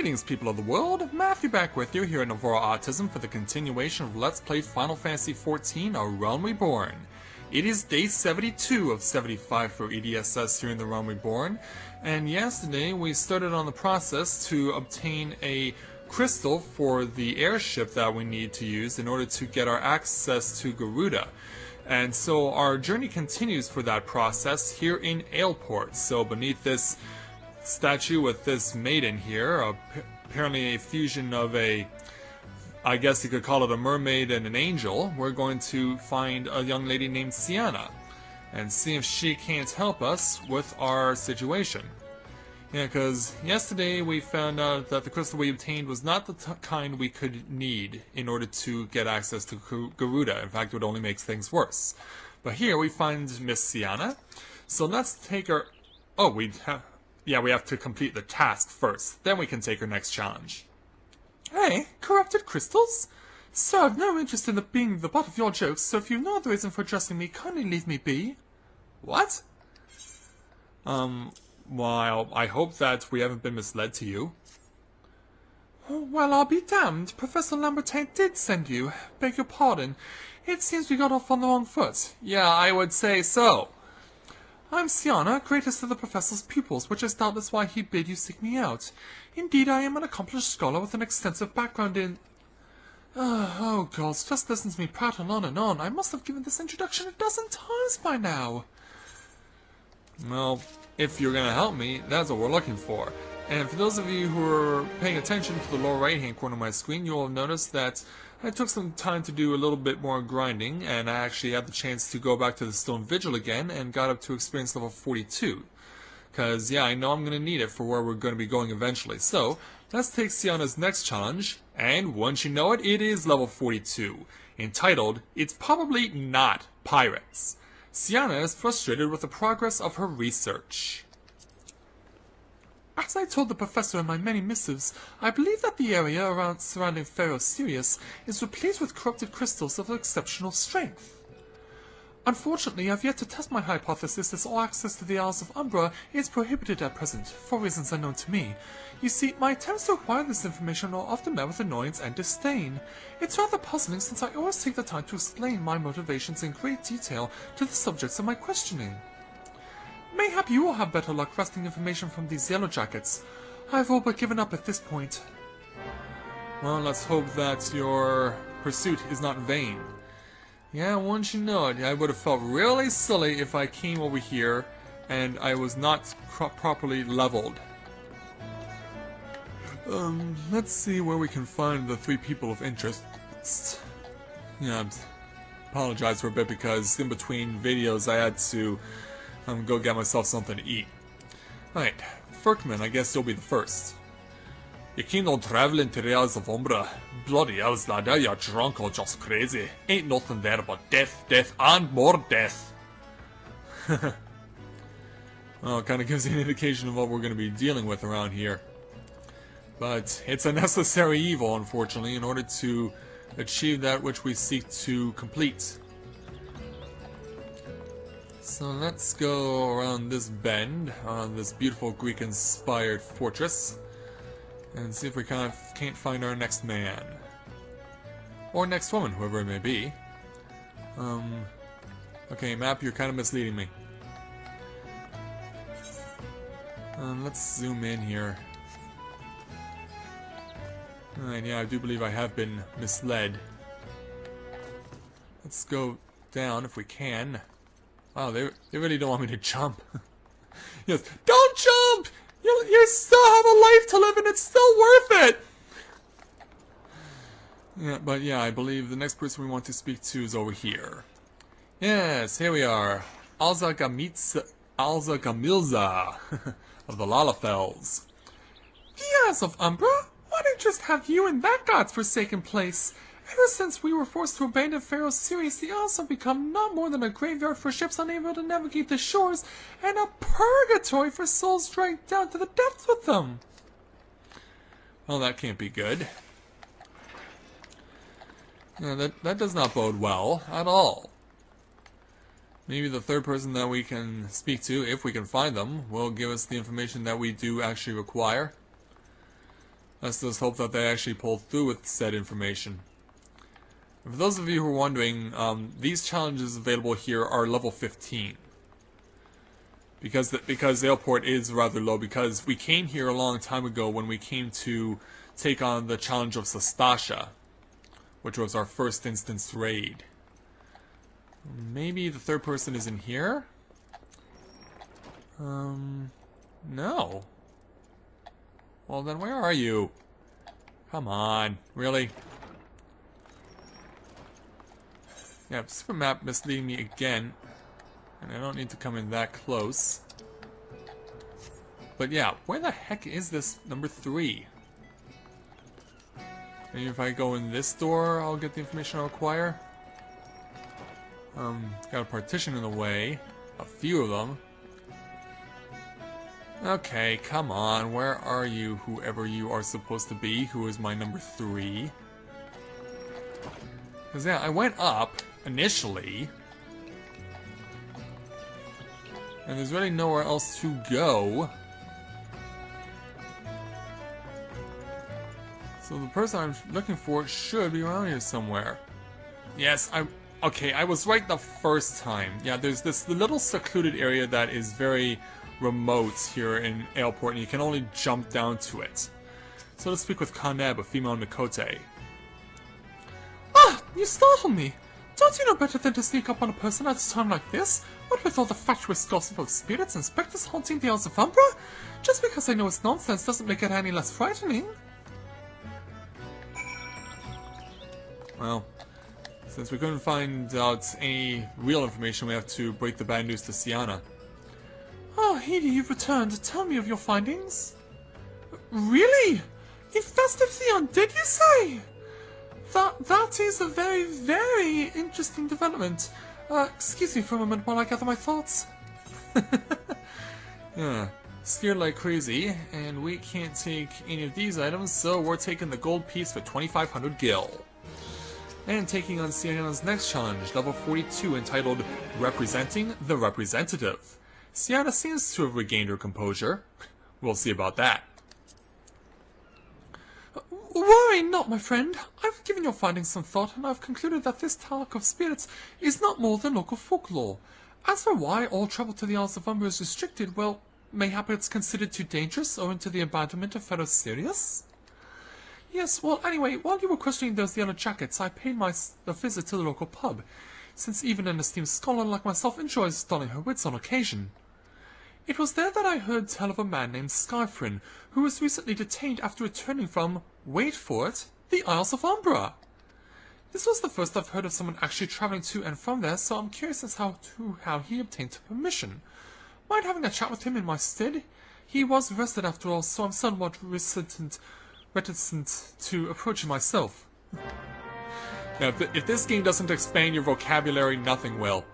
Greetings, people of the world. Matthew back with you here at Novora Autism for the continuation of Let's Play Final Fantasy XIV, A Realm Reborn. It is day 72 of 75 for EDSS here in the Realm Reborn, and yesterday we started on the process to obtain a crystal for the airship that we need to use in order to get our access to Garuda. And so our journey continues for that process here in Aleport. So beneath this statue with this maiden here, apparently a fusion of I guess you could call it a mermaid and an angel, we're going to find a young lady named Siana and see if she can't help us with our situation. Yeah, because yesterday we found out that the crystal we obtained was not the kind we could need in order to get access to Garuda. In fact, it would only make things worse. But here we find Miss Siana, so let's take her... Oh, we have to complete the task first. Then we can take her next challenge. Hey, corrupted crystals? Sir, I've no interest in being the butt of your jokes, so if you know the reason for addressing me, kindly leave me be. What? Well, I hope that we haven't been misled to you. Well, I'll be damned. Professor Lambertin did send you. Beg your pardon. It seems we got off on the wrong foot. Yeah, I would say so. I'm Siana, greatest of the Professor's pupils, which is doubtless why he bid you seek me out. Indeed, I am an accomplished scholar with an extensive background in... Oh, girls, just listen to me prattle on and on. I must have given this introduction a dozen times by now. Well, if you're going to help me, that's what we're looking for. And for those of you who are paying attention to the lower right-hand corner of my screen, you will have noticed that I took some time to do a little bit more grinding, and I actually had the chance to go back to the Stone Vigil again and got up to experience level 42. Because, yeah, I know I'm going to need it for where we're going to be going eventually. So, let's take Siana's next challenge, and once you know it, it is level 42, entitled, It's Probably Not Pirates. Siana is frustrated with the progress of her research. As I told the professor in my many missives, I believe that the area around surrounding Pharaoh Sirius is replete with corrupted crystals of exceptional strength. Unfortunately, I've yet to test my hypothesis, as all access to the Isles of Umbra is prohibited at present, for reasons unknown to me. You see, my attempts to acquire this information are often met with annoyance and disdain. It's rather puzzling, since I always take the time to explain my motivations in great detail to the subjects of my questioning. Mayhap you will have better luck wresting information from these yellow jackets. I've all but given up at this point. Well, let's hope that your pursuit is not vain. Yeah, once you know it, I would have felt really silly if I came over here and I was not properly leveled. Let's see where we can find the 3 people of interest. Yeah, I apologize for a bit because in between videos I had to go get myself something to eat. Right, Ferkman, I guess you'll be the first. You keen on traveling to the Isles of Umbra? Bloody hell, lad, are you drunk or just crazy? Ain't nothing there but death, death, and more death. Well, it kind of gives you an indication of what we're going to be dealing with around here. But it's a necessary evil, unfortunately, in order to achieve that which we seek to complete. So let's go around this bend, on this beautiful Greek-inspired fortress, and see if we can't find our next man. Or next woman, whoever it may be. Okay, map, you're kind of misleading me. Let's zoom in here. Alright, yeah, I do believe I have been misled. Let's go down if we can. Wow, they really don't want me to jump. Yes, don't jump! You still have a life to live and it's still worth it! Yeah, but yeah, I believe the next person we want to speak to is over here. Yes, here we are. Alza Gamilza of the Lalafels. Yes, of Umbra? What interest have you in that god's-forsaken place? Ever since we were forced to abandon Pharaoh Sirius, the Isles have become not more than a graveyard for ships unable to navigate the shores, and a purgatory for souls dragged down to the depths with them. Well, that can't be good. Yeah, that does not bode well at all. Maybe the third person that we can speak to, if we can find them, will give us the information that we do actually require. Let's just hope that they actually pull through with said information. For those of you who are wondering, these challenges available here are level 15. Because the airport is rather low, because we came here a long time ago when we came to take on the challenge of Sastasha, which was our first instance raid. Maybe the third person is in here? No. Well then where are you? Come on, really? Yeah, super map misleading me again. And I don't need to come in that close. But yeah, where the heck is this number 3? Maybe if I go in this door, I'll get the information I require. Got a partition in the way. A few of them. Okay, come on. Where are you, whoever you are supposed to be? Who is my number 3? Because yeah, I went up initially. And there's really nowhere else to go. So the person I'm looking for should be around here somewhere. Yes, okay, I was right the first time. Yeah, there's this little secluded area that is very remote here in Airport, and you can only jump down to it. So let's speak with Kaneb, a female Mikote. Ah, you startle me. Don't you know better than to sneak up on a person at a time like this? What with all the fatuous gossip of spirits and spectres haunting the Isles of Umbra? Just because I know it's nonsense doesn't make it any less frightening. Well, since we couldn't find out any real information, we have to break the bad news to Sienna. Oh, Heidi, you've returned. Tell me of your findings. Really? Infested with the undead, you say? That is a very, very interesting development. Excuse me for a moment while I gather my thoughts. Yeah, scared like crazy, and we can't take any of these items, so we're taking the gold piece for 2,500 gil. And taking on Sienna's next challenge, level 42, entitled Representing the Representative. Sienna seems to have regained her composure. We'll see about that. Worry not, my friend. I've given your findings some thought, and I've concluded that this talk of spirits is not more than local folklore. As for why all travel to the Isles of Umbra is restricted, well, mayhap it's considered too dangerous, owing to the abandonment of fellow Sirius? Yes, well, anyway, while you were questioning those yellow jackets, I paid a visit to the local pub, since even an esteemed scholar like myself enjoys stalling her wits on occasion. It was there that I heard tell of a man named Siren, who was recently detained after returning from, wait for it, the Isles of Umbra. This was the first I've heard of someone actually travelling to and from there, so I'm curious as to how he obtained permission. Mind having a chat with him in my stead? He was arrested after all, so I'm somewhat reticent to approach him myself. Now, if this game doesn't expand your vocabulary, nothing will.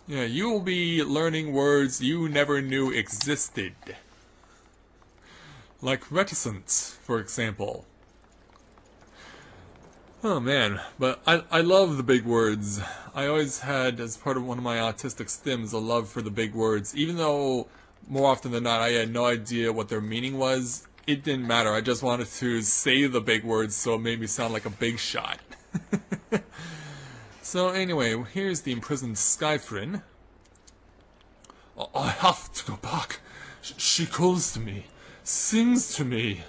Yeah, you will be learning words you never knew existed. Like reticent, for example. Oh man, but I love the big words. I always had, as part of one of my autistic stims, a love for the big words. Even though, more often than not, I had no idea what their meaning was, it didn't matter. I just wanted to say the big words so it made me sound like a big shot. So anyway, here's the imprisoned Siren. I have to go back. She calls to me, sings to me.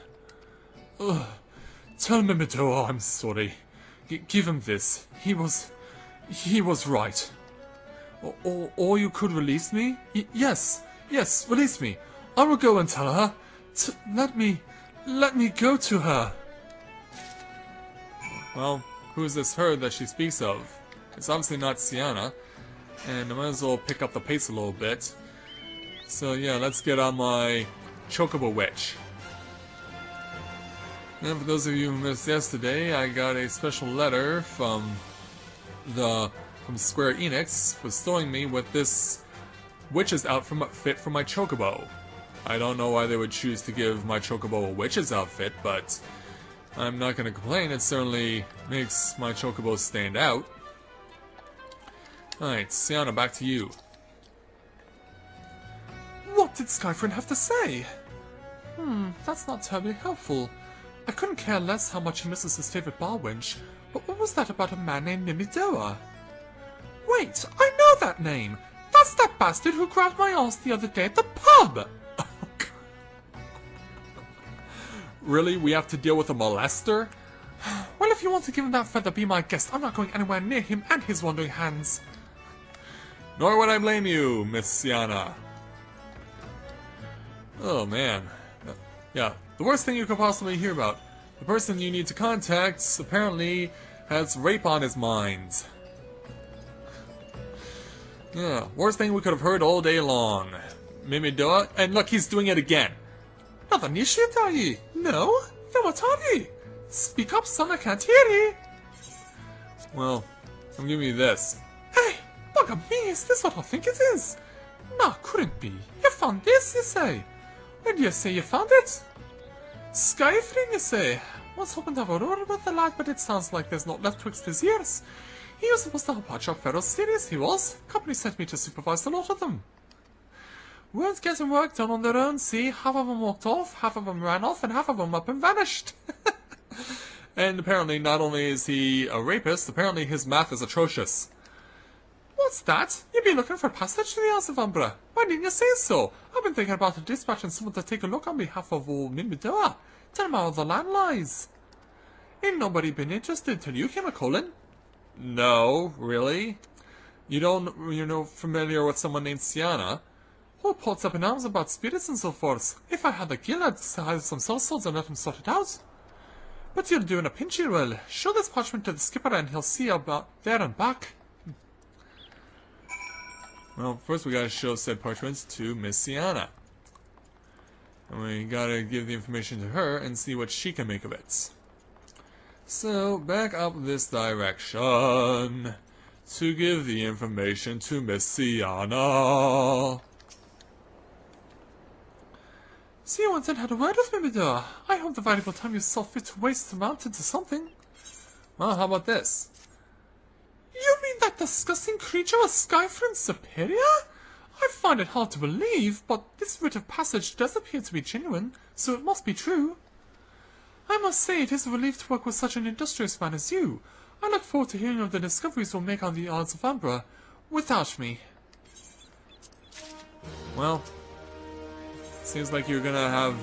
Tell Mimido I'm sorry. Give him this. He was right. Or you could release me? Yes, release me. I will go and tell her. Let me go to her. Well, who is this her that she speaks of? It's obviously not Sienna, and I might as well pick up the pace a little bit. So yeah, let's get on my Chocobo Witch. And for those of you who missed yesterday, I got a special letter from Square Enix bestowing me with this witch's outfit for my Chocobo. I don't know why they would choose to give my Chocobo a witch's outfit, but I'm not going to complain. It certainly makes my Chocobo stand out. Alright, Sienna, back to you. What did Siren have to say? That's not terribly helpful. I couldn't care less how much he misses his favorite bar wench, but what was that about a man named Nimidoa? Wait, I know that name! That's that bastard who grabbed my ass the other day at the pub! Really? We have to deal with a molester? Well, if you want to give him that feather, be my guest. I'm not going anywhere near him and his wandering hands. Nor would I blame you, Miss Siana. Oh man. Yeah, the worst thing you could possibly hear about. The person you need to contact apparently has rape on his mind. Yeah, worst thing we could have heard all day long. Mimidoa, and look, he's doing it again. Nothing you should, are ye? No? Then what are ye? Speak up, son, I can't hear ye. Well, I'm giving you this. Hey, bugger me, is this what I think it is? No, couldn't be. You found this, you say? When do you say you found it? XIV, you say? Was hoping to have a roar with the lad, but it sounds like there's not left twixt his ears. He was supposed to help patch up Pharaoh's series, he was. Company sent me to supervise the lot of them. Weren't getting work done on their own, see? Half of them walked off, half of them ran off, and half of them up and vanished. And apparently not only is he a rapist, apparently his math is atrocious. What's that? You've been looking for passage to the House of Umbra. Why didn't you say so? I've been thinking about dispatching someone to take a look on behalf of old Mimidoa. Tell him how the land lies. Ain't nobody been interested till you came a-calling. No, really? You're no familiar with someone named Siana? Whole pot's up in arms about spirits and so forth. If I had the guild, I'd hire some soul and let him sort it out. But you're doing a pinchy well. Show this parchment to the skipper and he'll see about there and back. Well, first we gotta show said parchments to Miss Siana. And we gotta give the information to her and see what she can make of it. So, back up this direction to give the information to Miss Siana. See you once and had a word with Mimidoa. I hope the valuable time you saw fit to waste amounted to something. Well, how about this? You mean that disgusting creature was Skyfriend's superior? I find it hard to believe, but this writ of passage does appear to be genuine, so it must be true. I must say it is a relief to work with such an industrious man as you. I look forward to hearing of the discoveries we'll make on the Isles of Umbra, without me. Well, seems like you're gonna have...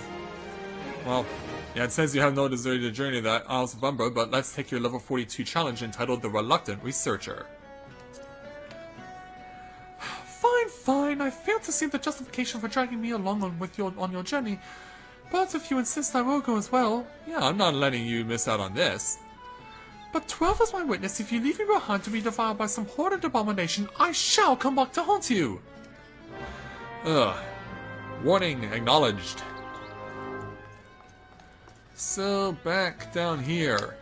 Well, yeah, it says you have no desire to journey that Isles of Umbra, but let's take your level 42 challenge entitled The Reluctant Researcher. Fine, I fail to see the justification for dragging me along on your journey, but if you insist I will go as well. Yeah, I'm not letting you miss out on this. But 12 is my witness. If you leave me behind to be devoured by some horrid abomination, I shall come back to haunt you! Ugh. Warning acknowledged. So, back down here.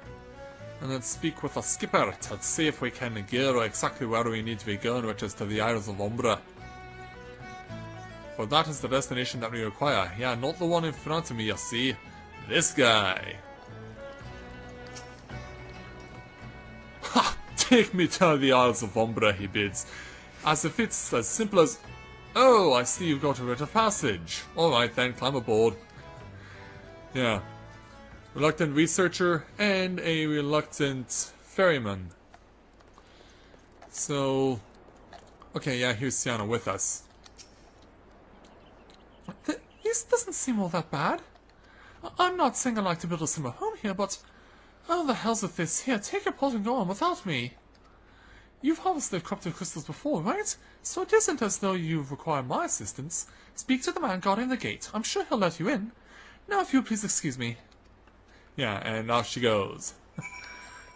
And let's speak with the skipper to see if we can get exactly where we need to be going, which is to the Isles of Umbra. For that is the destination that we require. Yeah, not the one in front of me, you see. This guy. Ha! Take me to the Isles of Umbra, he bids. As if it's as simple as... Oh, I see you've got a writ of passage. Alright then, climb aboard. Yeah. Reluctant researcher and a reluctant ferryman. So... Okay, yeah, here's Siana with us. This doesn't seem all that bad. I'm not saying I'd like to build a summer home here, but... Oh, the hell's with this. Here, take your pot and go on without me. You've harvested corrupted crystals before, right? So it isn't as though you require my assistance. Speak to the man guarding the gate. I'm sure he'll let you in. Now if you'll please excuse me. Yeah, and off she goes.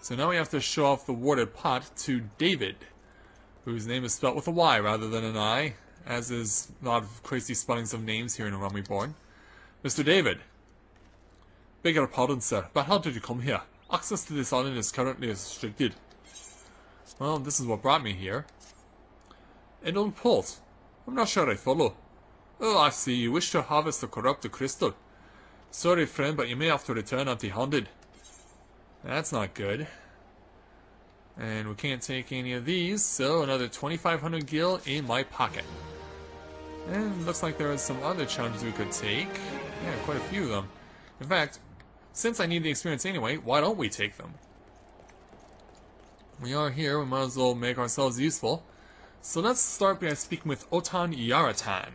So now we have to show off the warded pot to David, whose name is spelt with a Y rather than an I, as is a lot of crazy spellings of names here in A Realm Reborn. Mr. David. Beg your pardon, sir, but how did you come here? Access to this island is currently restricted. Well, this is what brought me here. An old port. I'm not sure I follow. Oh, I see. You wish to harvest the corrupted crystal. Sorry, friend, but you may have to return empty-handed. That's not good. And we can't take any of these, so another 2,500 gil in my pocket. And looks like there are some other challenges we could take. Yeah, quite a few of them. In fact, since I need the experience anyway, why don't we take them? We are here, we might as well make ourselves useful. So let's start by speaking with Otan Yaratan.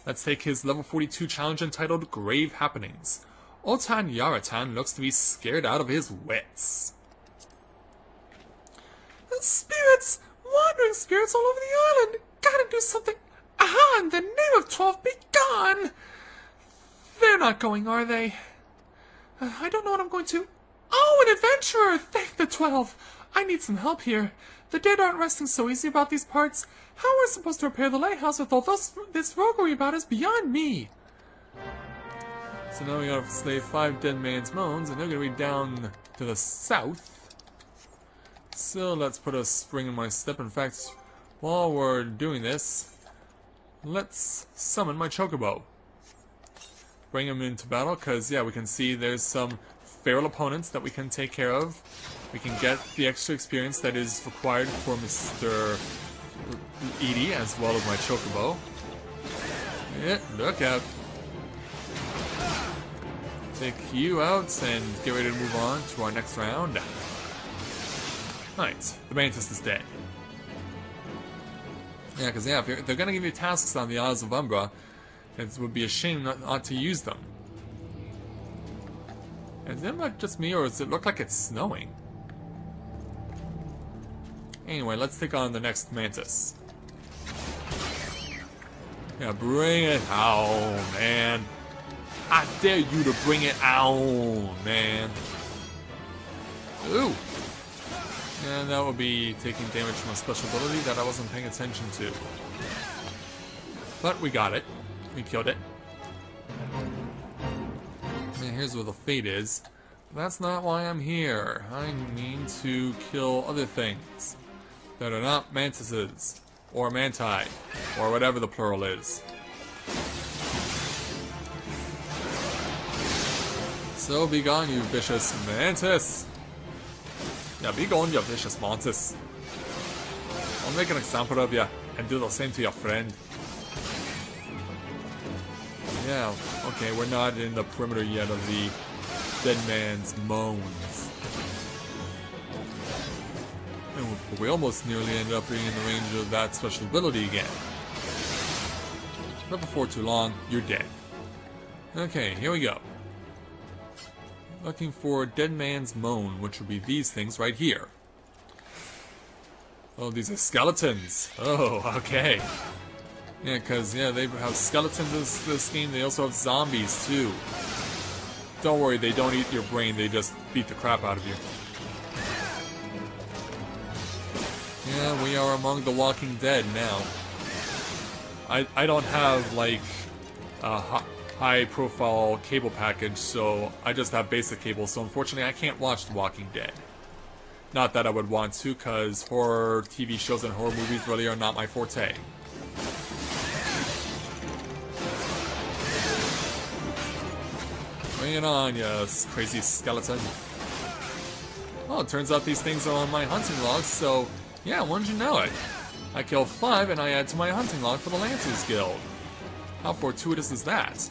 Let's take his level 42 challenge entitled Grave Happenings. Otan Yaratan looks to be scared out of his wits. Spirits! Wandering spirits all over the island! Gotta do something! Aha! In the name of 12, be gone! They're not going, are they? I don't know what I'm going to... Oh, an adventurer! Thank the 12! I need some help here. The dead aren't resting so easy about these parts. How are we supposed to repair the lighthouse with all this roguery about is beyond me? So now we gotta slay 5 dead man's moans, and they're gonna be down to the south. So let's put a spring in my step. In fact, while we're doing this, let's summon my chocobo. Bring him into battle, because yeah, we can see there's some feral opponents that we can take care of. We can get the extra experience that is required for Mr. Edie, as well as my chocobo. Yeah, look out. Take you out and get ready to move on to our next round. Right, the Mantis is dead. Yeah, because yeah, if they're gonna give you tasks on the Isles of Umbra, it would be a shame not to use them. Is it not just me, or does it look like it's snowing? Anyway, let's take on the next Mantis. Yeah, bring it on, man. I dare you to bring it on, man. Ooh. And that would be taking damage from a special ability that I wasn't paying attention to. But we got it. We killed it. And here's where the fate is. That's not why I'm here. I mean to kill other things that are not mantises, or manti, or whatever the plural is. So be gone, you vicious mantis! Yeah, be gone, you vicious mantis. I'll make an example of you, and do the same to your friend. Yeah, okay, we're not in the perimeter yet of the dead man's moans. And we almost nearly ended up being in the range of that special ability again. But before too long, you're dead. Okay, here we go. Looking for Dead Man's Moan, which would be these things right here. Oh, these are skeletons. Oh, okay. Yeah, because, yeah, they have skeletons in this game. They also have zombies, too. Don't worry, they don't eat your brain. They just beat the crap out of you. Yeah, we are among the Walking Dead now. I don't have, like, a high-profile cable package, so I just have basic cable, so unfortunately I can't watch The Walking Dead. Not that I would want to, because horror TV shows and horror movies really are not my forte. Bring it on, you crazy skeleton. Oh, it turns out these things are on my hunting log, so yeah, wouldn't you know it? I kill 5 and I add to my hunting log for the Lancers Guild. How fortuitous is that?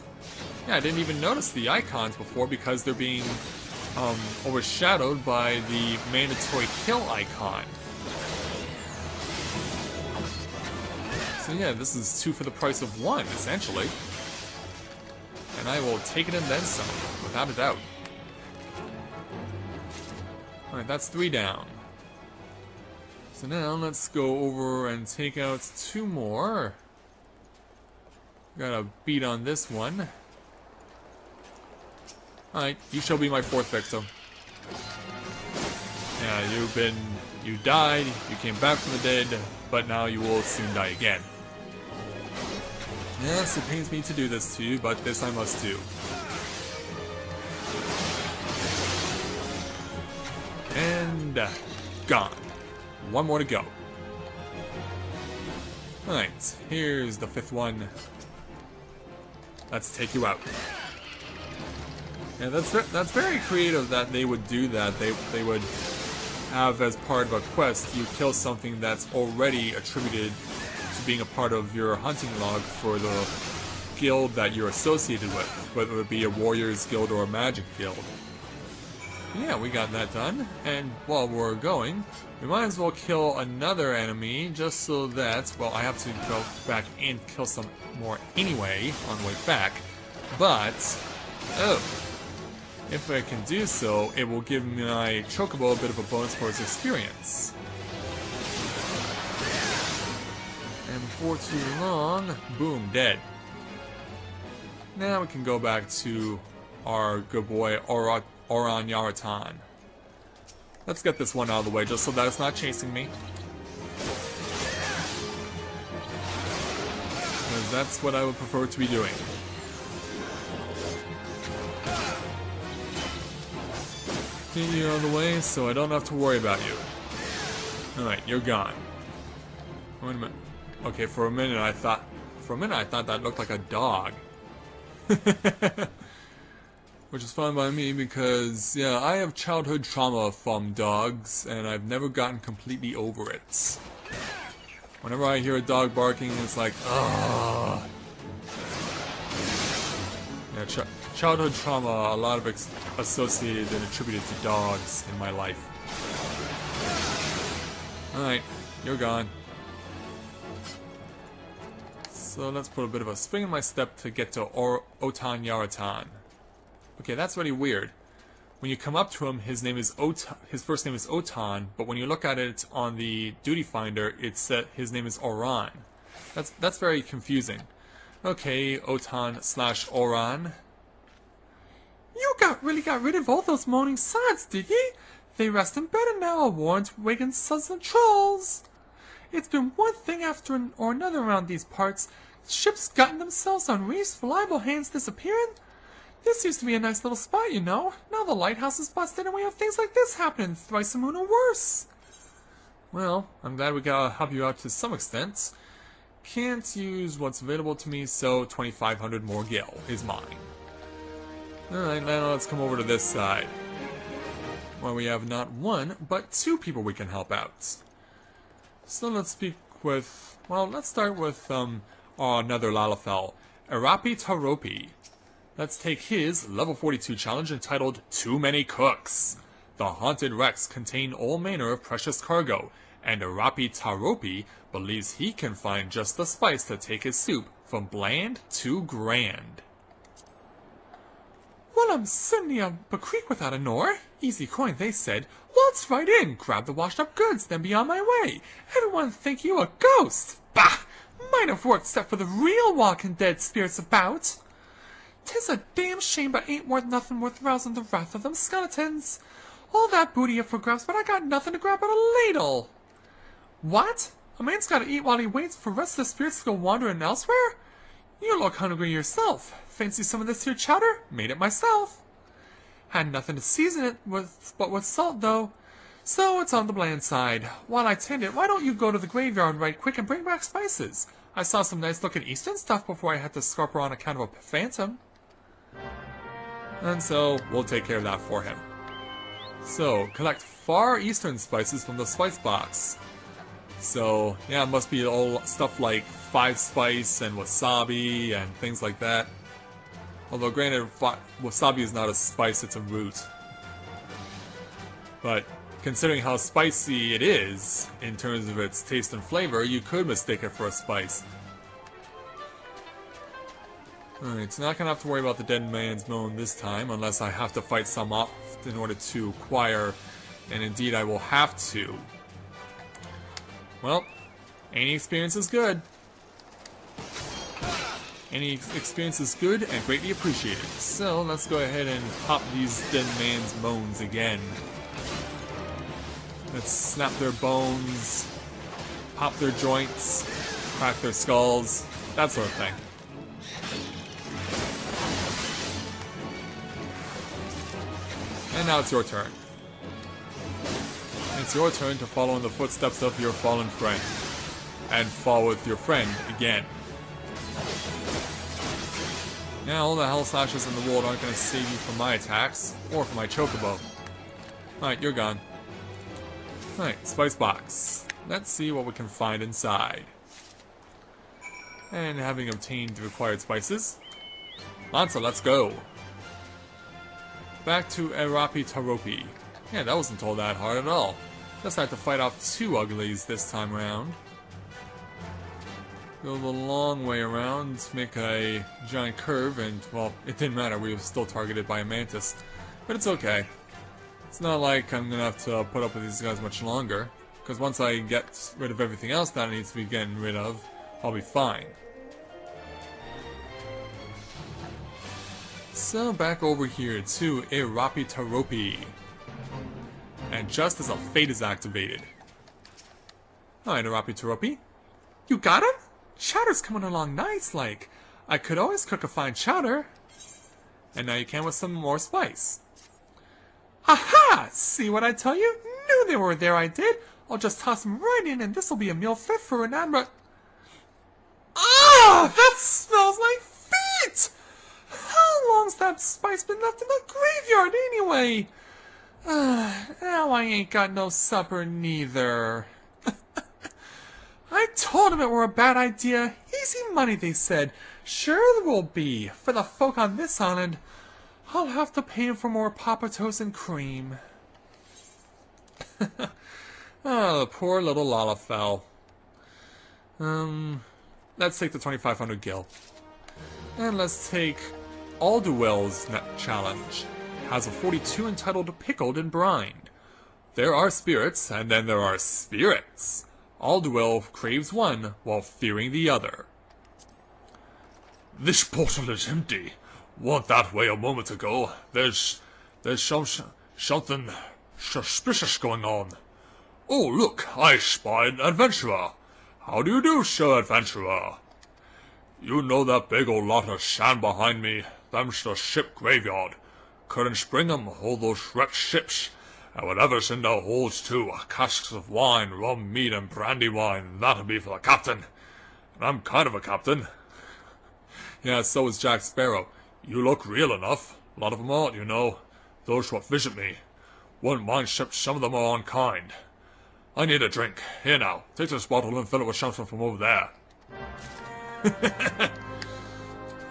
Yeah, I didn't even notice the icons before because they're being overshadowed by the mandatory kill icon. So yeah, this is 2 for the price of 1, essentially. And I will take it and then some, without a doubt. Alright, that's 3 down. So now let's go over and take out 2 more. Got a beat on this one. Alright, you shall be my 4th victim. Yeah, you died, you came back from the dead, but now you will soon die again. Yes, it pains me to do this to you, but this I must do. And gone. 1 more to go. Alright, here's the 5th one. Let's take you out. Yeah, that's very creative that they would do that. They would have as part of a quest, you kill something that's already attributed to being a part of your hunting log for the guild that you're associated with, whether it be a warriors guild or a magic guild. Yeah, we got that done. And while we're going, we might as well kill another enemy just so that, well, I have to go back and kill some more anyway on the way back. But, oh, if I can do so, it will give my Chocobo a bit of a bonus for its experience. And before too long, boom, dead. Now we can go back to our good boy Oran Yaratan. Let's get this one out of the way just so that it's not chasing me. Because that's what I would prefer to be doing. Get you out of the way so I don't have to worry about you. Alright, you're gone. Wait a minute. Okay, for a minute I thought that looked like a dog. Which is fine by me because, yeah, I have childhood trauma from dogs and I've never gotten completely over it. Whenever I hear a dog barking, it's like, ugh. Yeah, childhood trauma, a lot of associated and attributed to dogs in my life. Alright, you're gone. So let's put a bit of a spring in my step to get to Otan Yaratan. Okay, that's really weird. When you come up to him, his first name is Otan, but when you look at it on the duty finder, it's his name is Oran. That's very confusing. Okay, Otan/Oran. You really got rid of all those moaning sods, did ye? They rest in bed and now are warned to waken sons and trolls. It's been one thing after another around these parts. Ships gotten themselves on reefs, reliable hands disappearing. This used to be a nice little spot, you know. Now the lighthouse is busted and we have things like this happening thrice a moon or worse. Well, I'm glad we gotta help you out to some extent. Can't use what's available to me, so 2,500 more gil is mine. Alright, now let's come over to this side, where we have not one, but two people we can help out. So let's speak with, well, let's start with, another Lalafell, Arapi Taropi. Let's take his level 42 challenge entitled Too Many Cooks. The haunted wrecks contain all manner of precious cargo, and Arapi Taropi believes he can find just the spice to take his soup from bland to grand. Well, I'm certainly a creek without an oar. Easy coin, they said. Waltz right in, grab the washed up goods, then be on my way. Everyone think you a ghost. Bah! Might have worked except for the real walking dead spirits about. 'Tis a damn shame, but ain't worth nothing worth rousing the wrath of them skeletons. All that booty up for grabs, but I got nothing to grab but a ladle. What? A man's gotta eat while he waits for the rest of the spirits to go wandering elsewhere? You look hungry yourself. Fancy some of this here chowder? Made it myself. Had nothing to season it with but with salt, though. So it's on the bland side. While I tend it, why don't you go to the graveyard right quick and bring back spices? I saw some nice looking Eastern stuff before I had to scarper on account of a phantom. And so, we'll take care of that for him. So, collect Far Eastern spices from the spice box. So, yeah, it must be all stuff like 5 spice and wasabi and things like that. Although, granted, wasabi is not a spice, it's a root. But, considering how spicy it is, in terms of its taste and flavor, you could mistake it for a spice. Alright, so not gonna have to worry about the dead man's moan this time, unless I have to fight some off in order to acquire, and indeed I will have to. Well, any experience is good. Any experience is good and greatly appreciated. So, let's go ahead and pop these dead man's moans again. Let's snap their bones, pop their joints, crack their skulls, that sort of thing. And now it's your turn. It's your turn to follow in the footsteps of your fallen friend. And fall with your friend again. Now all the hell slashes in the world aren't going to save you from my attacks, or from my chocobo. Alright, you're gone. Alright, spice box. Let's see what we can find inside. And having obtained the required spices, Lanza, let's go. Back to Erapi Taropi. Yeah, that wasn't all that hard at all. Just had to fight off 2 uglies this time around. Go the long way around, make a giant curve, and, well, it didn't matter, we were still targeted by a mantis. But it's okay. It's not like I'm gonna have to put up with these guys much longer, because once I get rid of everything else that I need to be getting rid of, I'll be fine. So back over here to Erapi Taropi. And just as a fate is activated. Alright, Erapi Taropi. You got him? Chowder's coming along nice, like. I could always cook a fine chowder. And now you can with some more spice. Aha! See what I tell you? Knew they were there, I did. I'll just toss them right in and this'll be a meal fit for an admiral. Ah! That smells like feet! How long's that spice been left in the graveyard anyway? Now I ain't got no supper neither. I told him it were a bad idea. Easy money, they said. Sure there will be. For the folk on this island, I'll have to pay him for more Papa Toast and cream. Oh, the poor little Lalafell. Let's take the 2500 gil. And let's take Alduel's challenge. Has a 42 entitled Pickled and Brined. There are spirits, and then there are spirits. Alduel craves one while fearing the other. This portal is empty. Went that way a moment ago. There's something suspicious going on. Oh, look, I spy an adventurer. How do you do, sir adventurer? You know that big old lot of sand behind me? Them's the ship graveyard. Couldn't spring 'em, all those wrecked ships. And whatever's in their holds, too. Casks of wine, rum, meat, and brandy wine. That'll be for the captain. And I'm kind of a captain. Yeah, so is Jack Sparrow. You look real enough. A lot of 'em aren't, you know. Those what visit me. Wouldn't mind except some of them are unkind. I need a drink. Here now, take this bottle and fill it with something from over there.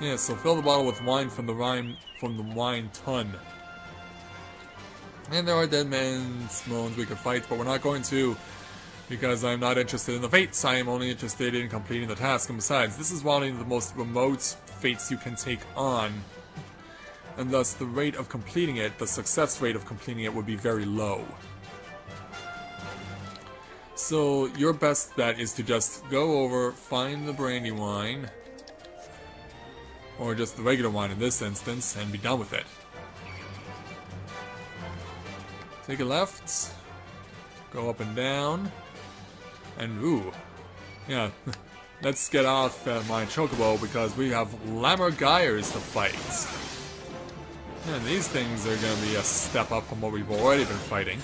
Yeah, so fill the bottle with wine from the wine ton. And there are dead men's moans we could fight, but we're not going to, because I'm not interested in the fates. I am only interested in completing the task. And besides, this is one of the most remote fates you can take on, and thus the rate of completing it, the success rate of completing it, would be very low. So your best bet is to just go over, find the brandy wine, or just the regular wine in this instance, and be done with it. Take a left, go up and down, and ooh, yeah, let's get off my chocobo because we have Lammergeyers to fight. And these things are going to be a step up from what we've already been fighting.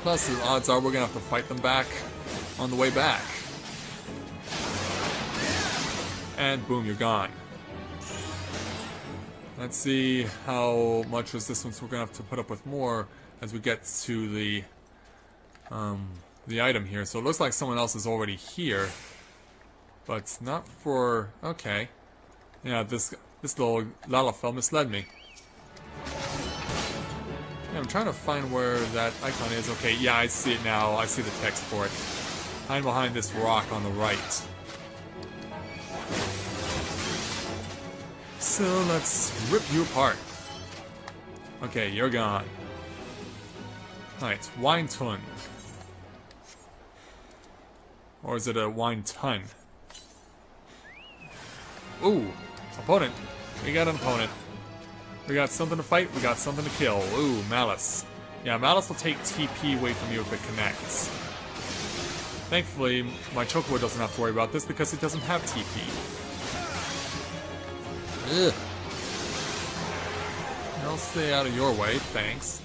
Plus, the odds are we're going to have to fight them back on the way back. And boom, you're gone. Let's see how much resistance we're going to have to put up with more as we get to the item here. So it looks like someone else is already here. But not for... okay. Yeah, this little Lalafell misled me. Yeah, I'm trying to find where that icon is. Okay, yeah, I see it now. I see the text for it. Hide behind this rock on the right. So let's rip you apart. Okay, you're gone. Alright, wine ton. Or is it a wine ton? Ooh, opponent. We got an opponent. We got something to fight, we got something to kill. Ooh, Malice. Yeah, Malice will take TP away from you if it connects. Thankfully, my Chocobo doesn't have to worry about this because it doesn't have TP. Ugh. I'll stay out of your way, thanks.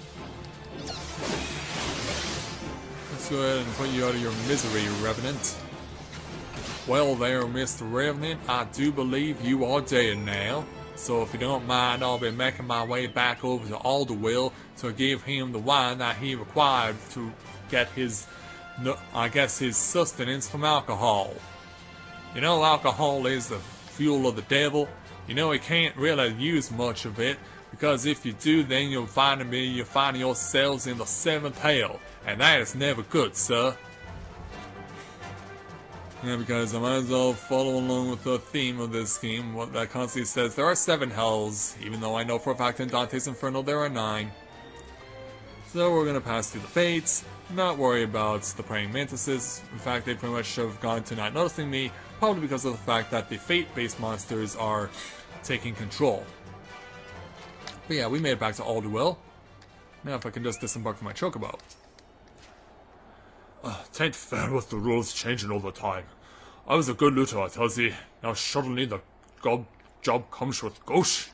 Let's go ahead and put you out of your misery, Revenant. Well there, Mr. Revenant, I do believe you are dead now. So if you don't mind, I'll be making my way back over to Alderwill to give him the wine that he required to get his, I guess, his sustenance from alcohol. You know, alcohol is the fuel of the devil. You know, you can't really use much of it, because if you do, then you'll find yourselves in the seventh hell, and that is never good, sir. Yeah, because I might as well follow along with the theme of this game. What that constantly says, there are 7 hells, even though I know for a fact in Dante's Inferno there are 9. So we're gonna pass through the fates, not worry about the praying mantises. In fact, they pretty much have gone to not noticing me, probably because of the fact that the fate-based monsters are taking control. But yeah, we made it back to Alderwell. Now if I can just disembark from my chocobo. Tain't fair with the rules changing all the time. I was a good looter, I tells ye. Now suddenly the job comes with ghosts.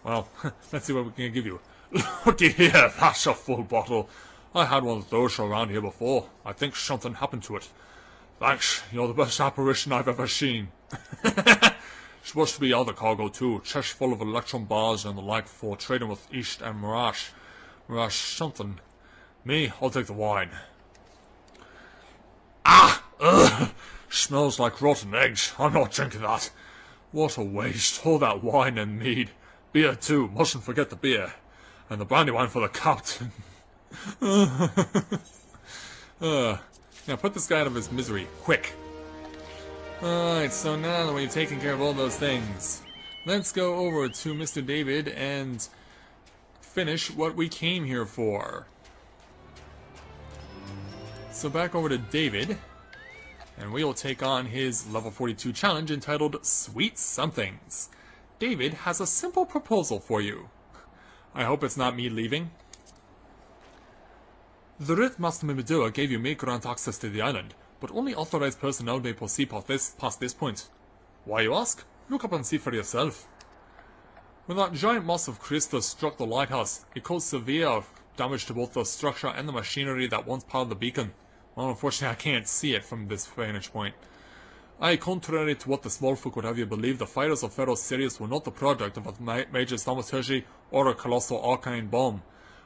Well, let's see what we can give you. Looky here, that's a full bottle. I had one of those around here before. I think something happened to it. Thanks, you're the best apparition I've ever seen. Supposed to be other cargo too, chest full of electron bars and the like for trading with East and Mirage. Mirage something. Me, I'll take the wine. Ah! Ugh! Smells like rotten eggs. I'm not drinking that. What a waste. All that wine and mead. Beer too, mustn't forget the beer. And the brandy wine for the captain. Now put this guy out of his misery, quick. Alright, so now that we've taken care of all those things, let's go over to Mr. David and finish what we came here for. So back over to David, and we will take on his level 42 challenge entitled Sweet Somethings. David has a simple proposal for you. I hope it's not me leaving. The Rit Master Mimidua gave you grant access to the island, but only authorized personnel may proceed past this point. Why, you ask? Look up and see for yourself. When that giant mass of crystals struck the lighthouse, it caused severe damage to both the structure and the machinery that once powered the beacon. Well, unfortunately, I can't see it from this vantage point. Contrary to what the small folk would have you believe, the fighters of Pharaoh Sirius were not the product of a major thaumaturgy or a colossal arcane bomb,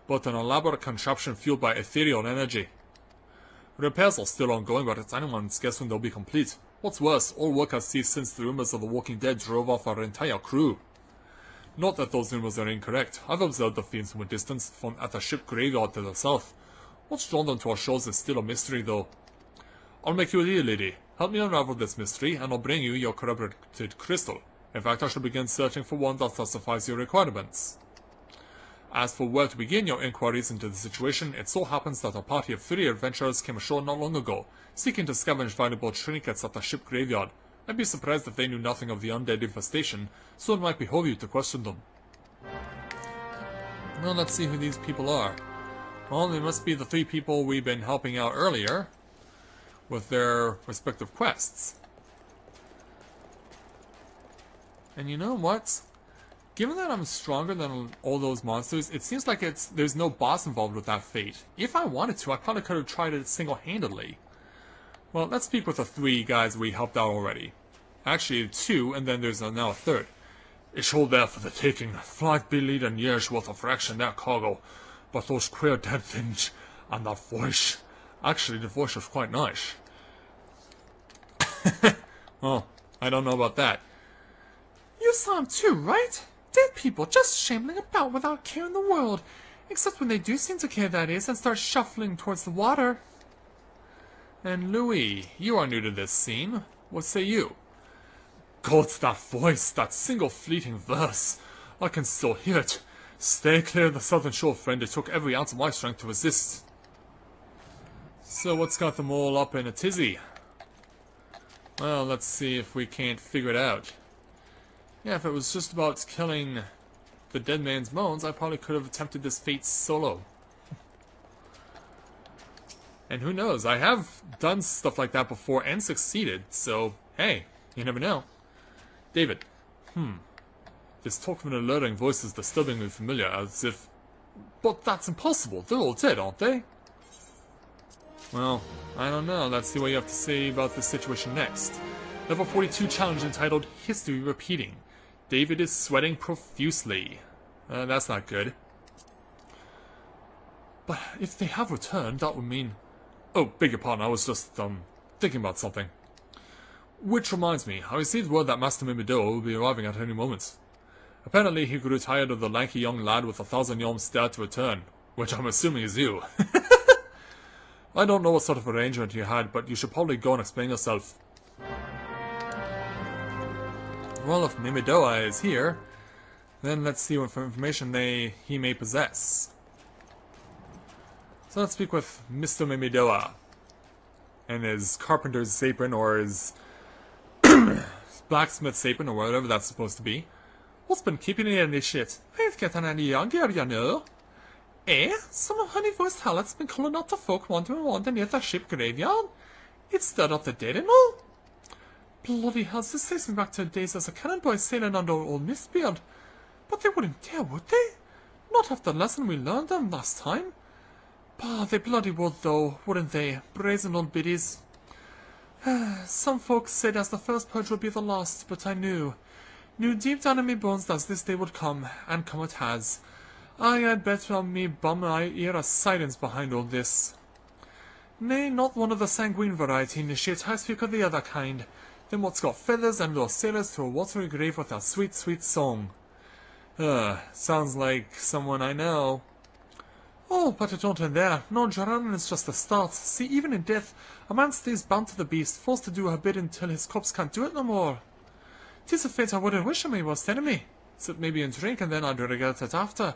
but an elaborate contraption fueled by ethereal energy. Repairs are still ongoing, but it's anyone's guess when they'll be complete. What's worse, all work has ceased since the rumors of the Walking Dead drove off our entire crew. Not that those rumors are incorrect. I've observed the fiends from a distance, from at the ship graveyard to the south. What's drawn them to our shores is still a mystery, though. I'll make you a deal, lady. Help me unravel this mystery, and I'll bring you your corroborated crystal. In fact, I shall begin searching for one that satisfies your requirements. As for where to begin your inquiries into the situation, it so happens that a party of 3 adventurers came ashore not long ago, seeking to scavenge valuable trinkets at the ship graveyard. I'd be surprised if they knew nothing of the undead infestation, so it might behove you to question them. Well, let's see who these people are. Well, they must be the 3 people we've been helping out earlier, with their respective quests. And you know what? Given that I'm stronger than all those monsters, it seems like there's no boss involved with that fate. If I wanted to, I probably could have tried it single-handedly. Well, let's speak with the 3 guys we helped out already. Actually, 2, and then there's now a 3rd. It's all there for the taking. 5 billion years worth of wrecks in that cargo. But those queer dead things, and that voice. Actually, the voice was quite nice. Well, I don't know about that. You saw him too, right? Dead people just shambling about without care in the world. Except when they do seem to care, that is, and start shuffling towards the water. And Louis, you are new to this scene. What say you? God's that voice, that single fleeting verse. I can still hear it. Stay clear of the southern shore, friend. It took every ounce of my strength to resist. So what's got them all up in a tizzy? Well, let's see if we can't figure it out. Yeah, if it was just about killing the dead man's bones, I probably could have attempted this fate solo. And who knows, I have done stuff like that before and succeeded, so hey, you never know. David, this talk of an alerting voice is disturbingly familiar, as if... But that's impossible, they're all dead, aren't they? Well, I don't know, let's see what you have to say about this situation next. Level 42 challenge entitled History Repeating. David is sweating profusely. That's not good. But if they have returned, that would mean... Oh, beg your pardon, I was just, thinking about something. Which reminds me, I received word that Master Mimido will be arriving at any moment. Apparently he grew tired of the lanky young lad with 1,000 yom stare to return, which I'm assuming is you. I don't know what sort of arrangement you had, but you should probably go and explain yourself. Well, if Mimidoa is here, then let's see what information he may possess. So let's speak with Mr. Mimidoa and his carpenter's apron, or his blacksmith's apron, or whatever that's supposed to be. What's been keeping you in this shit? I ain't getting any younger, you know. Some of honey-voiced harlots been calling out to folk wandering near the ship graveyard. It stirred up the dead and all. Bloody hell, this takes me back to the days as a cannon boy sailing under old Mistbeard. But they wouldn't dare, would they? Not after the lesson we learned them last time. Bah, they bloody would though, wouldn't they? Brazen old biddies. Some folks said as the first purge would be the last, but I knew deep down in me bones that this day would come, and come it has. I'd bet on me bum I ear a Siren's behind all this. Nay, not one of the sanguine variety, initiate, I speak of the other kind. Them what's got feathers and lure sailors to a watery grave with a sweet, sweet song. Sounds like someone I know. Oh, but it don't end there. No, drowning is just the start. See, even in death, a man stays bound to the beast, forced to do her bid until his corpse can't do it no more. 'Tis a fate I wouldn't wish on me worst enemy. Except maybe in drink, and then I'd regret it after.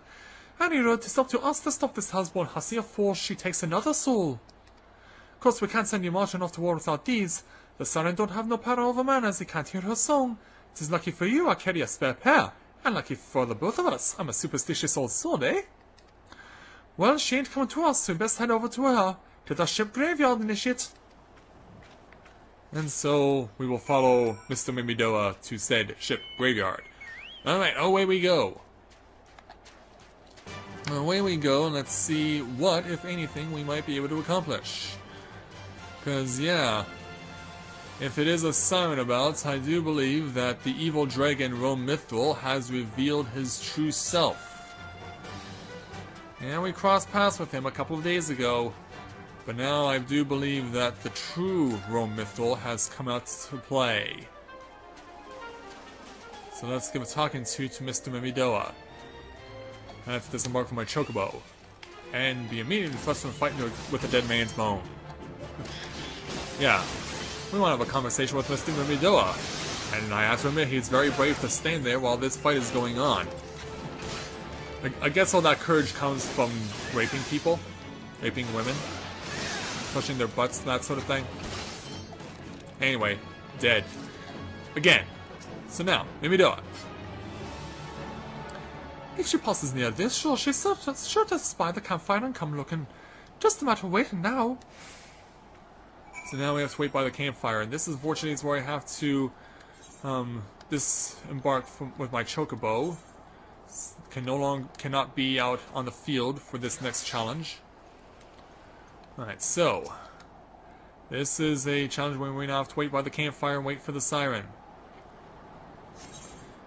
Any road, 'tis up to us to stop this houseborn hussy afore she takes another soul. Of course, we can't send you marching off to war without these. The Siren don't have no power over man, as he can't hear her song. 'Tis lucky for you I carry a spare pair, and lucky for the both of us. I'm a superstitious old soul, eh? Well, she ain't coming to us, so we best head over to her, to the ship graveyard, initiate. And so we will follow Mr. Mimidoa to said ship graveyard. Alright, away we go. Away we go, and let's see what, if anything, we might be able to accomplish. Because, yeah, if it is a Siren about, I do believe that the evil dragon Rome Mithril has revealed his true self. And we crossed paths with him a couple of days ago, but now I do believe that the true Rome Mithril has come out to play. So let's give a talking to Mr. Mimidoa. I have to disembark from my chocobo, and be immediately thrust from fighting with a dead man's bone. Yeah, we want to have a conversation with Mr. Mimidoa, and I have to admit he's very brave to stand there while this fight is going on. I guess all that courage comes from raping people, raping women, pushing their butts, that sort of thing. Anyway, dead. Again. So now, Mimidoa. If she passes near this, she's sure to spy the campfire and come looking. Just a matter of waiting now. So now we have to wait by the campfire, and this is fortunately where I have to disembark with my chocobo. Cannot be out on the field for this next challenge. Alright, so this is a challenge where we now have to wait by the campfire and wait for the Siren.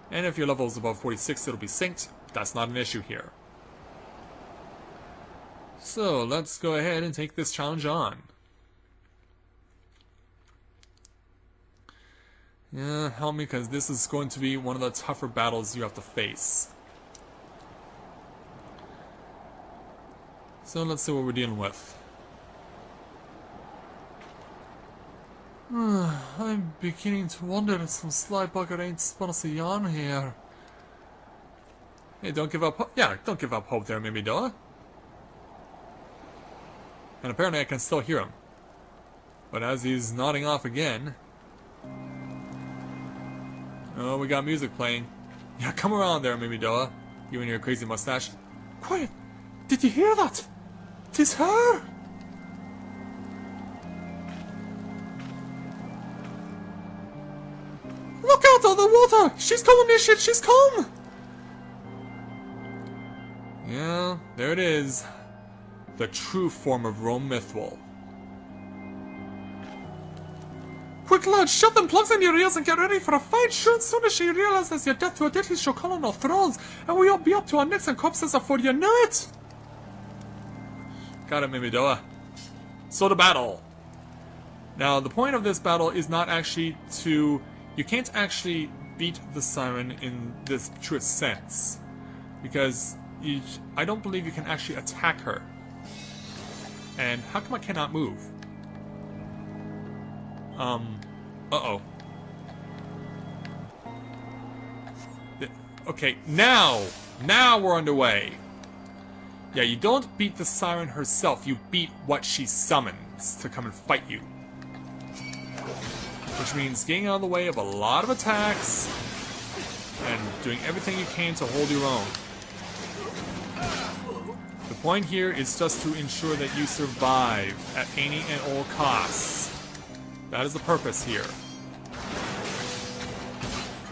And if your level is above 46, it'll be synced. That's not an issue here. So let's go ahead and take this challenge on. Yeah, help me, because this is going to be one of the tougher battles you have to face. So let's see what we're dealing with. I'm beginning to wonder if some sly bugger ain't spun us a yarn here. Hey, don't give up. Yeah, don't give up hope there, Mimidoa. And apparently I can still hear him. But as he's nodding off again... Oh, we got music playing. Yeah, come around there, Mimidoa. You and your crazy mustache. Quiet! Did you hear that? 'Tis her! Look out on the water! She's coming, this shit! She's come! Yeah, there it is. The true form of Rome Mithril. Quick, lad, shove them plugs in your ears and get ready for a fight. Sure, as soon as she realizes you're dead to her ditties, she'll call on our thralls, and we'll be up to our necks and corpses before you know it. Got it, Mimidoa. So to battle. Now, the point of this battle is not actually to... You can't actually beat the Siren in this truest sense. Because I don't believe you can actually attack her. And how come I cannot move? Uh-oh. Okay, now we're underway. Yeah, you don't beat the Siren herself, you beat what she summons to come and fight you. Which means getting out of the way of a lot of attacks and doing everything you can to hold your own. The point here is just to ensure that you survive at any and all costs. That is the purpose here.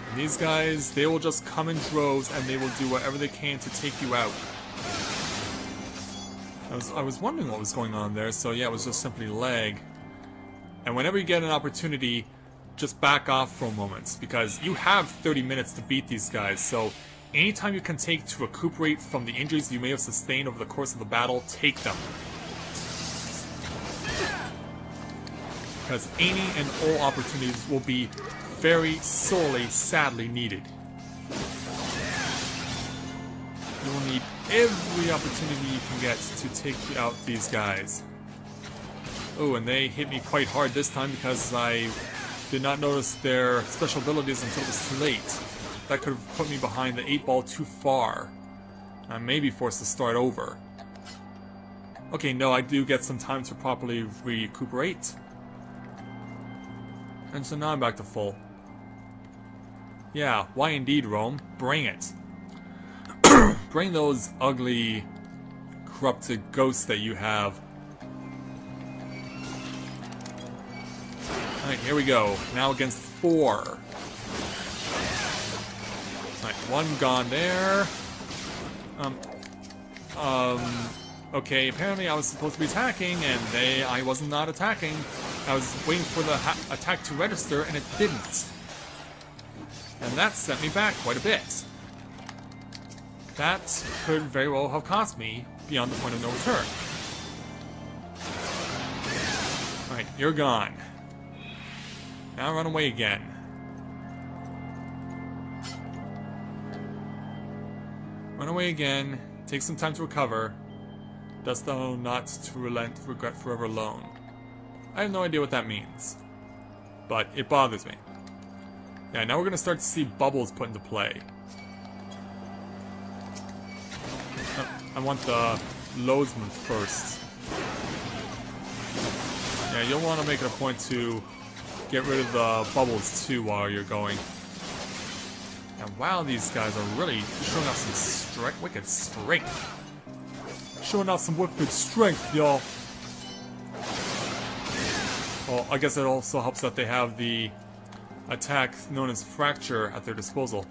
And these guys, they will just come in droves and they will do whatever they can to take you out. I was wondering what was going on there, so yeah, it was just simply lag. And whenever you get an opportunity, just back off for a moment, because you have 30 minutes to beat these guys, so anytime you can take to recuperate from the injuries you may have sustained over the course of the battle, take them. Because any and all opportunities will be very sorely, sadly needed. You will need every opportunity you can get to take out these guys. Oh, and they hit me quite hard this time because I did not notice their special abilities until it was too late. That could have put me behind the 8-ball too far. I may be forced to start over. Okay, no, I do get some time to properly recuperate. And so now I'm back to full. Yeah, why indeed, Rome? Bring it. Bring those ugly, corrupted ghosts that you have. Alright, here we go. Now against 4. Alright, 1 gone there. Okay, apparently I was supposed to be attacking, and I was not attacking. I was waiting for the attack to register, and it didn't. And that sent me back quite a bit. That could very well have cost me beyond the point of no return. Alright, you're gone. Now run away again. Run away again. Take some time to recover. Dost thou not to relent, regret forever alone. I have no idea what that means. But it bothers me. Yeah, now we're going to start to see bubbles put into play. I want the loadsman first. Yeah, you'll want to make it a point to get rid of the bubbles too while you're going. And wow, these guys are really showing off some wicked strength. Showing off some wicked strength, y'all. Well, I guess it also helps that they have the attack known as Fracture at their disposal.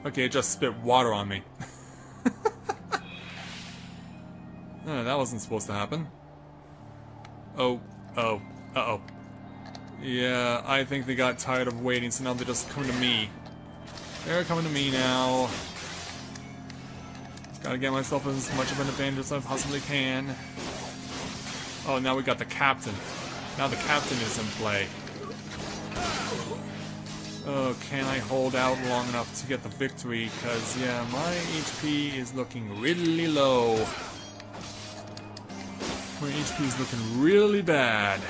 Okay, it just spit water on me. That wasn't supposed to happen. Uh-oh. Yeah, I think they got tired of waiting, so now they're just coming to me. They're coming to me now. Gotta get myself as much of an advantage as I possibly can. Oh, now we got the captain. Now the captain is in play. Oh, can I hold out long enough to get the victory? Because, yeah, my HP is looking really low. My HP is looking really bad.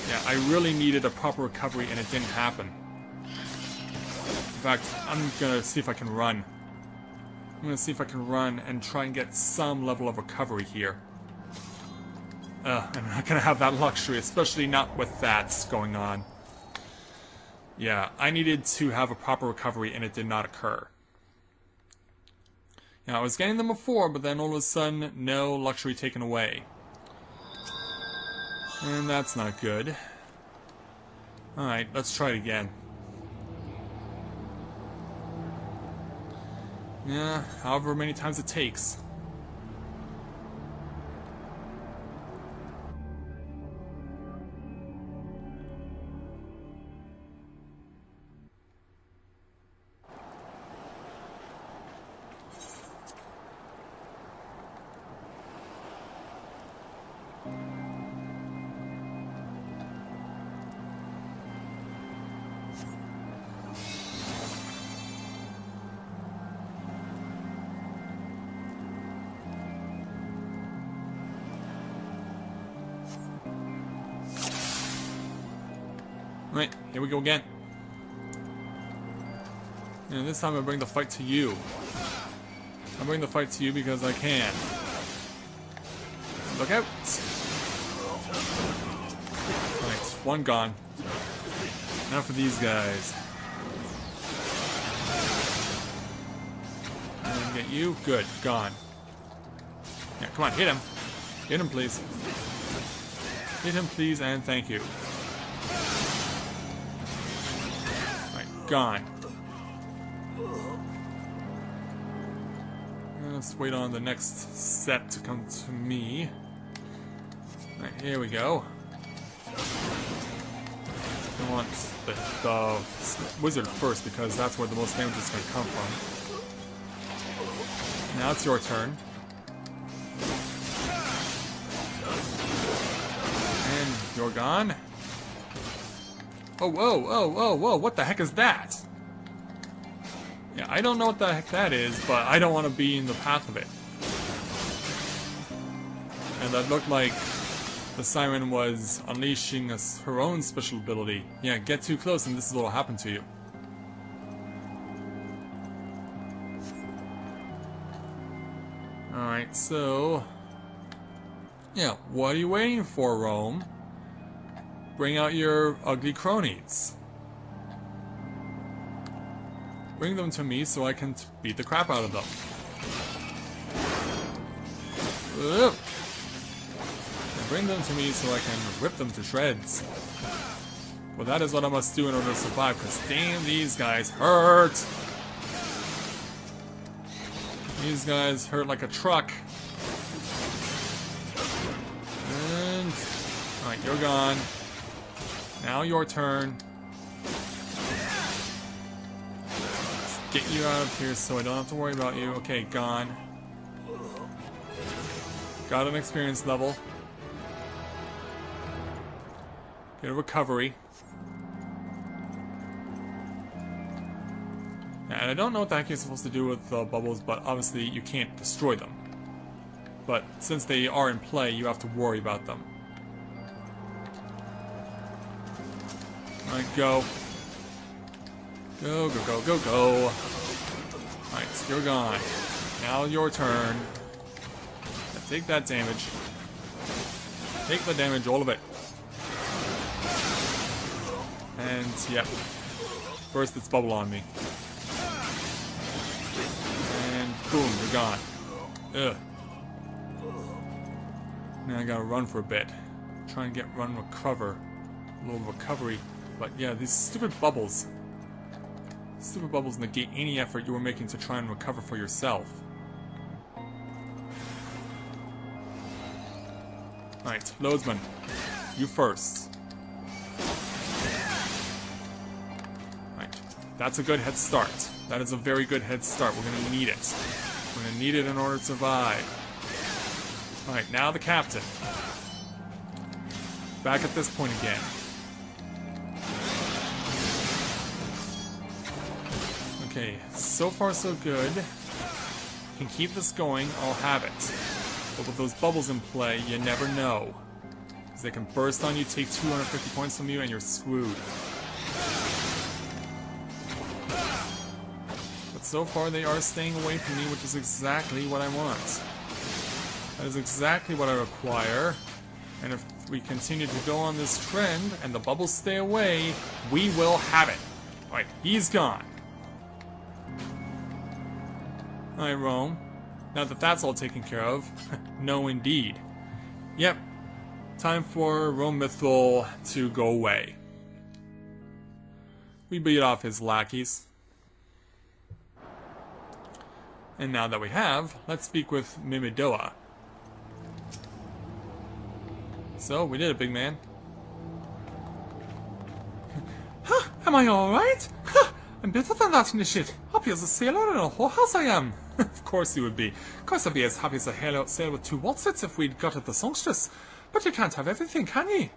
Yeah, I really needed a proper recovery and it didn't happen. In fact, I'm gonna see if I can run. I'm gonna see if I can run and try and get some level of recovery here. I'm not gonna have that luxury, especially not with that going on. Yeah, I needed to have a proper recovery and it did not occur. Yeah, I was getting them before, but then all of a sudden, no luxury taken away. And that's not good. Alright, let's try it again. Yeah, however many times it takes. here we go again. And this time I bring the fight to you. I bring the fight to you because I can. Look out! Right, one gone. Now for these guys. And get you. Good, gone. Yeah, come on, hit him. Hit him, please. Hit him, please, and thank you. Right, gone. Let's wait on the next set to come to me. Right, here we go. I want the wizard first because that's where the most damage is going to come from. Now it's your turn. And you're gone. Oh, whoa, whoa, whoa, whoa, what the heck is that? Yeah, I don't know what the heck that is, but I don't want to be in the path of it. And that looked like the Siren was unleashing her own special ability. Yeah, get too close and this is what will happen to you. Alright, so... yeah, what are you waiting for, Rome? Bring out your ugly cronies. Bring them to me so I can beat the crap out of them. Ugh. And bring them to me so I can rip them to shreds. Well, that is what I must do in order to survive, because damn, these guys hurt! These guys hurt like a truck. And... alright, you're gone. Now your turn. Get you out of here so I don't have to worry about you. Okay, gone. Got an experience level. Get a recovery. And I don't know what the heck you're supposed to do with the bubbles, but obviously you can't destroy them. But since they are in play, you have to worry about them. Alright, go. Go, go, go, go, go. Alright, you're gone. Now your turn. Now take that damage. Take the damage, all of it. And, yep. Burst its bubble on me. And, boom, you're gone. Ugh. Now I gotta run for a bit. Try and recover. A little recovery. But yeah, these stupid bubbles. Stupid bubbles negate any effort you were making to try and recover for yourself. Alright, Loadsman. You first. Alright, that's a good head start. That is a very good head start. We're gonna need it. We're gonna need it in order to survive. Alright, now the captain. Back at this point again. Okay, so far so good. Can keep this going, I'll have it. But with those bubbles in play, you never know. Because they can burst on you, take 250 points from you, and you're screwed. But so far they are staying away from me, which is exactly what I want. That is exactly what I require. And if we continue to go on this trend, and the bubbles stay away, we will have it. Alright, he's gone. Alright, Rome. Now that that's all taken care of, no indeed. Yep. Time for Rome Mythal to go away. We beat off his lackeys. And now that we have, let's speak with Mimidoa. So, we did it, big man. Huh, am I alright? Huh, I'm better than that in the shit. Happy as a sailor in a whorehouse I am. Of course you would be. Of course I'd be as happy as a sail with 2 watsits if we'd got at the songstress. But you can't have everything, can ye?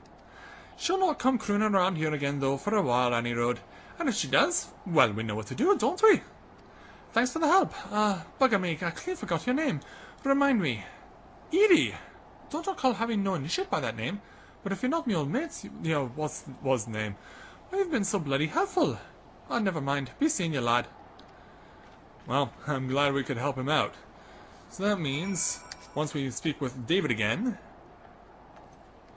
She'll not come crooning around here again, though, for a while, any road. And if she does, well, we know what to do, don't we? Thanks for the help. Bugger me, I clean forgot your name. Remind me. Edie! Don't recall having no initiate by that name. But if you're not me old mates, you know, what's the name? You've been so bloody helpful. Oh, never mind. Be seeing you, lad. Well, I'm glad we could help him out. So that means, once we speak with David again,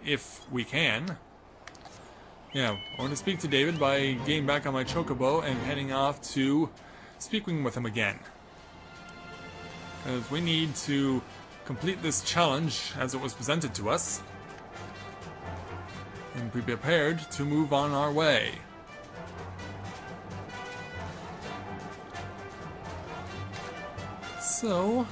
if we can, yeah, I want to speak to David by getting back on my chocobo and heading off to speaking with him again. Because we need to complete this challenge as it was presented to us, and be prepared to move on our way. So,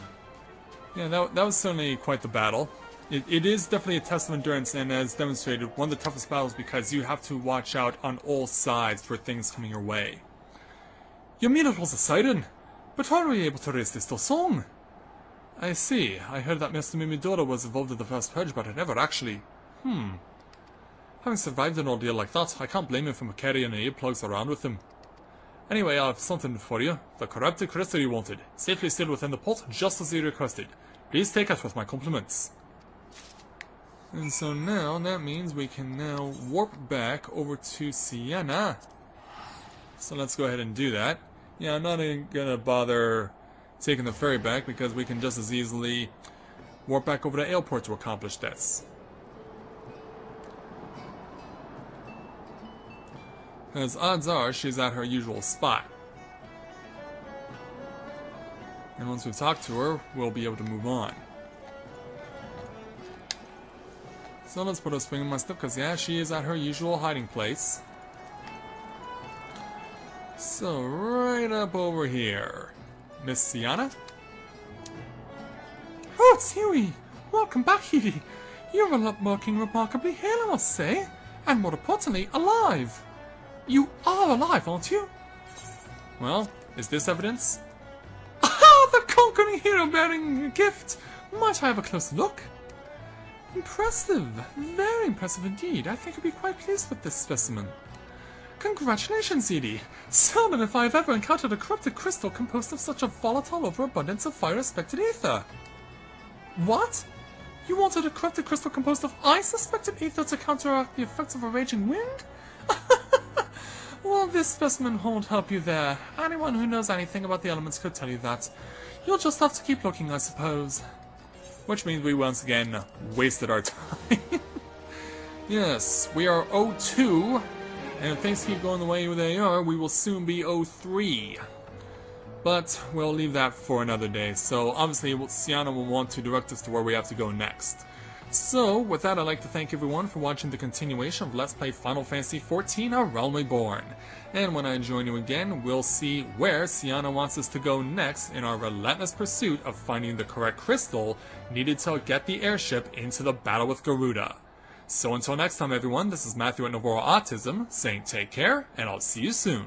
yeah, that was certainly quite the battle. It is definitely a test of endurance, and as demonstrated, one of the toughest battles because you have to watch out on all sides for things coming your way. You mean it was a siren? But how were you able to raise this to song? I see. I heard that Mr. Mimidora was involved in the first purge, but I never actually... Having survived an ordeal like that, I can't blame him for carrying earplugs around with him. Anyway, I have something for you. The corrupted crystal you wanted. Safely sealed within the pot, just as you requested. Please take it with my compliments. And so now, that means we can now warp back over to Sienna. So let's go ahead and do that. Yeah, I'm not even gonna bother taking the ferry back because we can just as easily warp back over to Aleport to accomplish this. Because odds are she's at her usual spot. And once we've talked to her, we'll be able to move on. So let's put a spring in my step, because yeah, she is at her usual hiding place. So right up over here. Miss Sienna? Oh, it's Huey! Welcome back, Edie. You're looking remarkably hale, I must say. And more importantly, alive. You are alive, aren't you? Well, is this evidence? Ah, the conquering hero bearing a gift! Might I have a closer look? Impressive. Very impressive indeed. I think you'll be quite pleased with this specimen. Congratulations, Edie. Seldom if I've ever encountered a corrupted crystal composed of such a volatile overabundance of fire-suspected ether. What? You wanted a corrupted crystal composed of ice-suspected ether to counteract the effects of a raging wind? Well, this specimen won't help you there. Anyone who knows anything about the elements could tell you that. You'll just have to keep looking, I suppose. Which means we once again wasted our time. Yes, we are 02, and if things keep going the way they are, we will soon be 03. But we'll leave that for another day, so obviously Sienna will want to direct us to where we have to go next. So, with that, I'd like to thank everyone for watching the continuation of Let's Play Final Fantasy XIV, A Realm Reborn. And when I join you again, we'll see where Sienna wants us to go next in our relentless pursuit of finding the correct crystal needed to get the airship into the battle with Garuda. So until next time everyone, this is Matthew at Novora Autism, saying take care, and I'll see you soon.